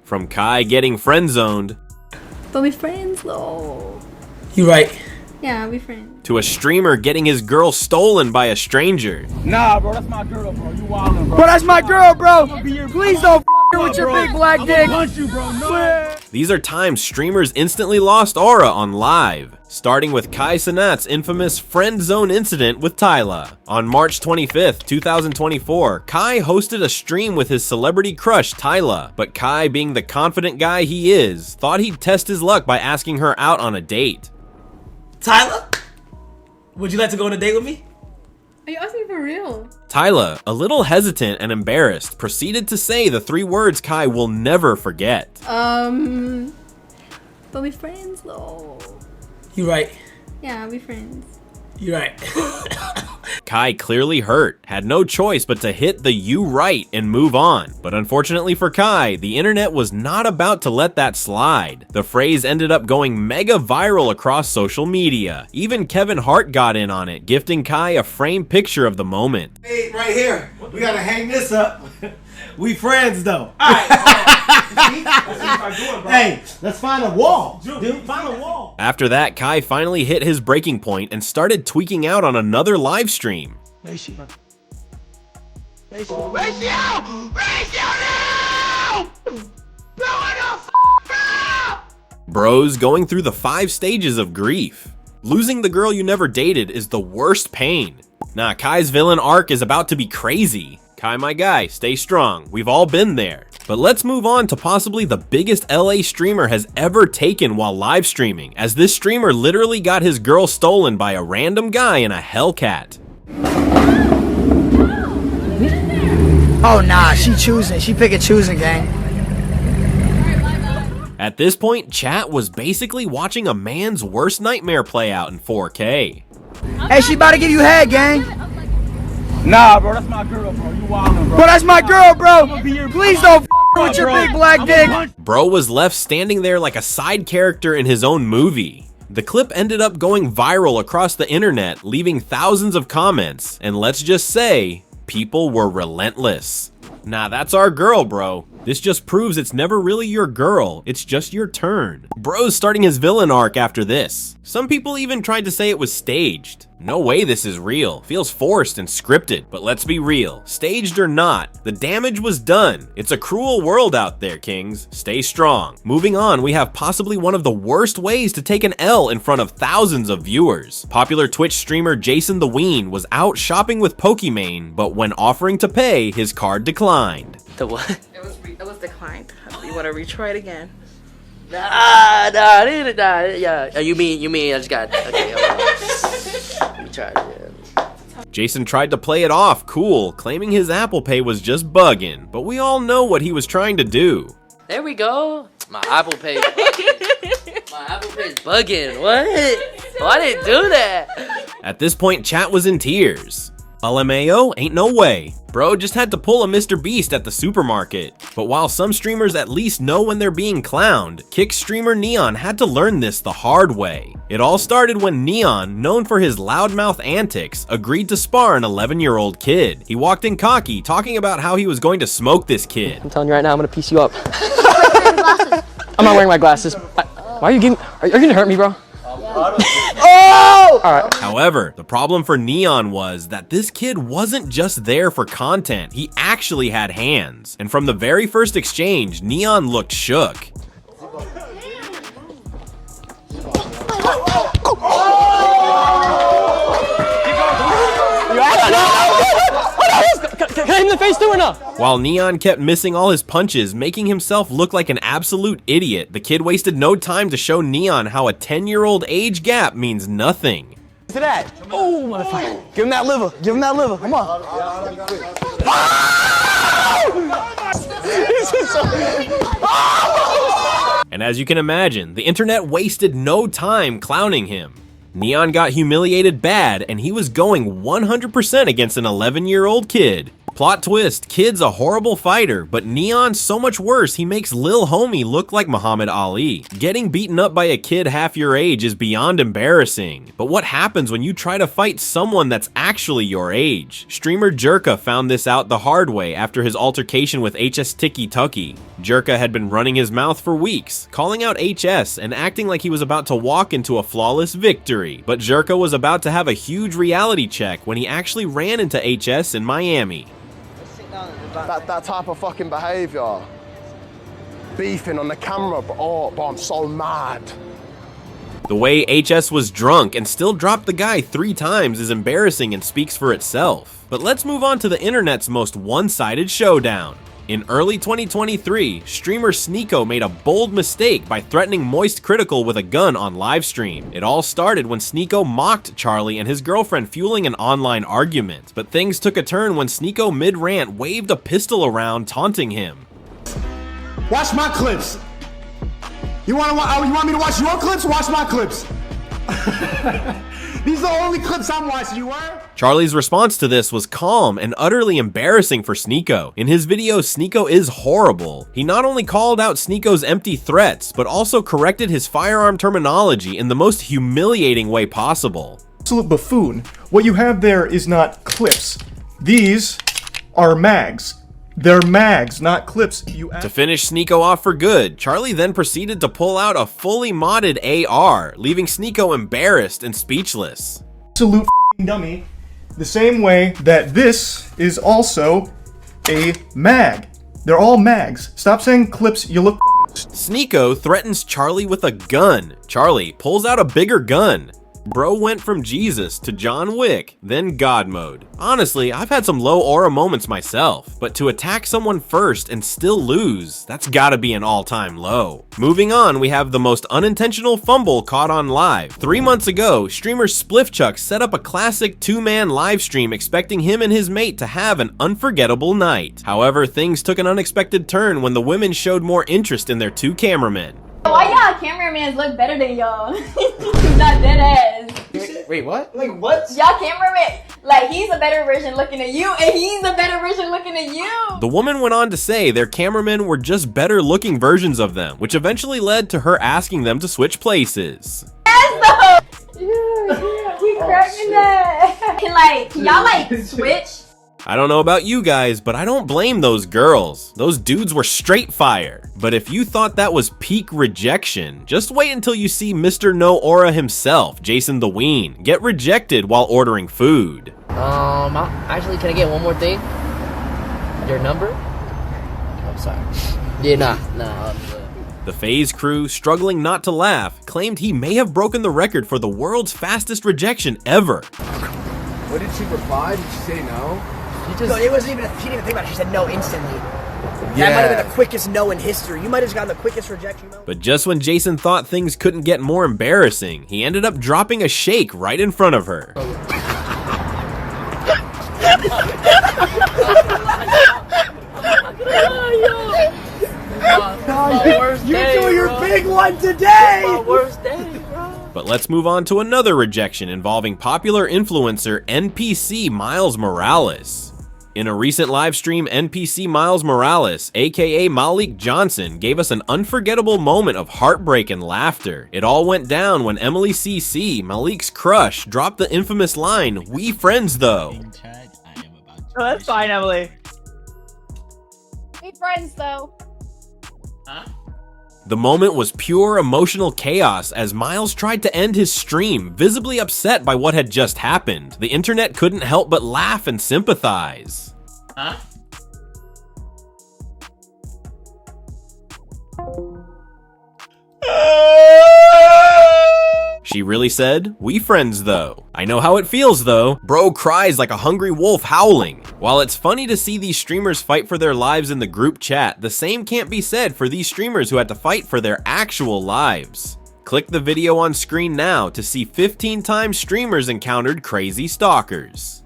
From Kai getting friend-zoned But we friends though. You right. Yeah, we friends. to a streamer getting his girl stolen by a stranger. Nah, bro, that's my girl, bro. You wildin', bro. Bro, that's my girl, bro. Please don't her with your big black dick. Punch you, bro. No. These are times streamers instantly lost aura on live, starting with Kai Cenat's infamous friend zone incident with Tyla. On March 25th, 2024, Kai hosted a stream with his celebrity crush Tyla, but Kai, being the confident guy he is, thought he'd test his luck by asking her out on a date. Tyla, would you like to go on a date with me? Are you asking for real? Tyla, a little hesitant and embarrassed, proceeded to say the 3 words Kai will never forget. But we friends though. You right. Yeah, we friends. You right. Kai, clearly hurt, had no choice but to hit the "you right" and move on. But unfortunately for Kai, the internet was not about to let that slide. The phrase ended up going mega viral across social media. Even Kevin Hart got in on it, gifting Kai a framed picture of the moment. Hey, right here. We gotta hang this up. We friends though. Hey, let's find a wall. Dude, find a wall. After that, Kai finally hit his breaking point and started tweaking out on another live stream. Bros going through the 5 stages of grief. Losing the girl you never dated is the worst pain. Nah, Kai's villain arc is about to be crazy. Kai, my guy, stay strong. We've all been there. But let's move on to possibly the biggest LA streamer has ever taken while live streaming, as this streamer literally got his girl stolen by a random guy in a Hellcat. Oh nah, she choosing. She pick and choosing, gang. At this point, chat was basically watching a man's worst nightmare play out in 4K. Hey, she about to give you head, gang. Nah, bro, that's my girl, bro. You wildin', bro. Bro, that's my girl, bro. Please don't her with your big black dick. Bro was left standing there like a side character in his own movie. The clip ended up going viral across the internet, leaving thousands of comments, and let's just say, people were relentless. Nah, that's our girl, bro. This just proves it's never really your girl, it's just your turn. Bro's starting his villain arc after this. Some people even tried to say it was staged. No way this is real. Feels forced and scripted. But let's be real. Staged or not, the damage was done. It's a cruel world out there, kings. Stay strong. Moving on, we have possibly one of the worst ways to take an L in front of thousands of viewers. Popular Twitch streamer Jason the Ween was out shopping with Pokimane, but when offering to pay, his card declined. The what? It was declined. You want to retry it again? Nah, yeah. Oh, you mean I just got, okay, hold on. Retry it, yeah. Jason tried to play it off cool, claiming his Apple Pay was just bugging, but we all know what he was trying to do. There we go. My Apple Pay bugging. My Apple Pay is bugging. What? Oh, I didn't do that. At this point, chat was in tears. LMAO? Ain't no way. Bro just had to pull a Mr. Beast at the supermarket. But while some streamers at least know when they're being clowned, Kick streamer Neon had to learn this the hard way. It all started when Neon, known for his loudmouth antics, agreed to spar an 11-year-old kid. He walked in cocky, talking about how he was going to smoke this kid. I'm telling you right now, I'm gonna piece you up. I'm not wearing my glasses. Why are you giving? Are you gonna hurt me, bro? Oh! Alright. However, the problem for Neon was that this kid wasn't just there for content, he actually had hands. And from the very first exchange, Neon looked shook. Can I hit him in the face too or no? While Neon kept missing all his punches, making himself look like an absolute idiot, the kid wasted no time to show Neon how a 10-year-old age gap means nothing. To that. Oh, motherfucker. Give him that liver. Give him that liver. Come on. And as you can imagine, the internet wasted no time clowning him. Neon got humiliated bad, and he was going 100% against an 11-year-old kid. Plot twist, Kid's a horrible fighter, but Neon's so much worse he makes Lil Homie look like Muhammad Ali. Getting beaten up by a kid half your age is beyond embarrassing, but what happens when you try to fight someone that's actually your age? Streamer Jerka found this out the hard way after his altercation with HS Tiki Tucky. Jerka had been running his mouth for weeks, calling out HS and acting like he was about to walk into a flawless victory, but Jerka was about to have a huge reality check when he actually ran into HS in Miami. That type of fucking behaviour, beefing on the camera, but I'm so mad. The way HS was drunk and still dropped the guy 3 times is embarrassing and speaks for itself. But let's move on to the internet's most one-sided showdown. In early 2023, streamer Sneako made a bold mistake by threatening Moist Critical with a gun on livestream. It all started when Sneako mocked Charlie and his girlfriend, fueling an online argument. But things took a turn when Sneako mid-rant waved a pistol around, taunting him. Watch my clips. You want me to watch your clips? Watch my clips. These are the only clips I'm watching, you were? Charlie's response to this was calm and utterly embarrassing for Sneako. In his video, Sneako is horrible. He not only called out Sneako's empty threats, but also corrected his firearm terminology in the most humiliating way possible. Absolute buffoon. What you have there is not clips. These are mags. They're mags, not clips. To finish Sneako off for good, Charlie then proceeded to pull out a fully modded AR, leaving Sneako embarrassed and speechless. Absolute f***ing dummy. The same way that this is also a mag. They're all mags. Stop saying clips, you look Sneako threatens Charlie with a gun. Charlie pulls out a bigger gun. Bro went from Jesus to John Wick, then God mode. Honestly, I've had some low aura moments myself, but to attack someone first and still lose, that's gotta be an all-time low. Moving on, we have the most unintentional fumble caught on live. 3 months ago, streamer Spliffchuck set up a classic 2-man live stream expecting him and his mate to have an unforgettable night. However, things took an unexpected turn when the women showed more interest in their 2 cameramen. Why y'all cameramans look better than y'all? Not dead ass. Wait, what? Like what? Y'all cameraman, like he's a better version looking at you, and he's a better version looking at you. The woman went on to say their cameramen were just better looking versions of them, which eventually led to her asking them to switch places. Yeah, we cracking that. Can y'all like switch? I don't know about you guys, but I don't blame those girls. Those dudes were straight fire. But if you thought that was peak rejection, just wait until you see Mr. No Aura himself, Jason the Ween, get rejected while ordering food. Actually, can I get one more thing? Your number? I'm sorry. Yeah, nah. The FaZe crew, struggling not to laugh, claimed he may have broken the record for the world's fastest rejection ever. What did she reply? Did she say no? It wasn't even. She didn't even think about it. She said no instantly. That might have been the quickest no in history. You might have just gotten the quickest rejection no. But just when Jason thought things couldn't get more embarrassing, he ended up dropping a shake right in front of her. You do your big one today. My worst day, bro. But let's move on to another rejection involving popular influencer NPC Miles Morales. In a recent live stream, NPC Miles Morales, aka Malik Johnson, gave us an unforgettable moment of heartbreak and laughter. It all went down when Emily CC, Malik's crush, dropped the infamous line, "We friends though." Oh, that's fine, Emily. We friends though. Huh? The moment was pure emotional chaos as Miles tried to end his stream, visibly upset by what had just happened. The internet couldn't help but laugh and sympathize. Huh? She really said, "We friends though." I know how it feels though. Bro cries like a hungry wolf howling. While it's funny to see these streamers fight for their lives in the group chat, the same can't be said for these streamers who had to fight for their actual lives. Click the video on screen now to see 15 times streamers encountered crazy stalkers.